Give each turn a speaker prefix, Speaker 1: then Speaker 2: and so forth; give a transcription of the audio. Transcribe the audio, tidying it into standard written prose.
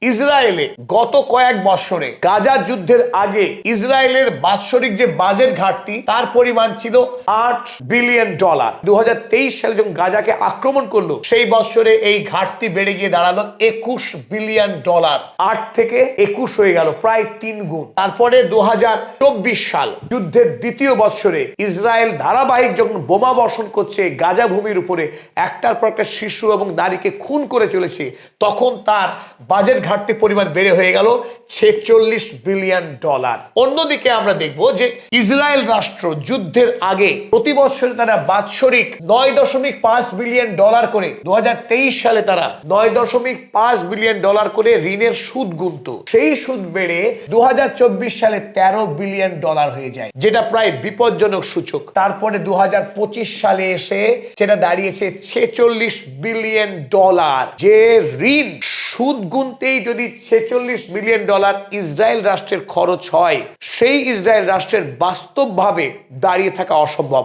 Speaker 1: ইসরায়েলে গত কয়েক বছরে গাজা যুদ্ধের আগে ইসরায়েলের বাৎসরিক যে বাজেট ঘাটতি তার পরিমাণ ছিল $8 বিলিয়ন। 2023 সালে যখন গাজাকে আক্রমণ করলো সেই বছরে এই ঘাটতি বেড়ে গিয়ে দাঁড়ালো $21 বিলিয়ন। 8 থেকে 21 হয়ে গেল, প্রায় 3 গুণ। তারপরে 2024 সাল যুদ্ধের দ্বিতীয় বছরে ইসরায়েল ধারাবাহিক যখন বোমা বর্ষণ করছে গাজা ভূমির উপরে, একটার পর একটা শিশু এবং নারীকে খুন করে চলেছে, তখন তার বাজেট ঘাটতি পরিমাণ বেড়ে হয়ে গেল $46 বিলিয়ন। অন্যদিকে আমরা দেখব যে ইসরায়েল রাষ্ট্র যুদ্ধের আগে প্রতি বছর তারা বাৎসরিক $9.5 বিলিয়ন করে, 2023 সালে তারা $9.5 বিলিয়ন করে ঋণের সুদ গুনত। সেই সুদ বেড়ে 2024 সালে $13 বিলিয়ন হয়ে যায়, যেটা প্রায় বিপজ্জনক সূচক। তারপরে 2025 সালে এসে সেটা দাঁড়িয়েছে $46 বিলিয়ন। যে ঋণ সুদ গুনতেই যদি $46 বিলিয়ন ইসরায়েল রাষ্ট্রের খরচ হয়, সেই ইসরায়েল রাষ্ট্রের বাস্তবভাবে দাঁড়িয়ে থাকা অসম্ভব।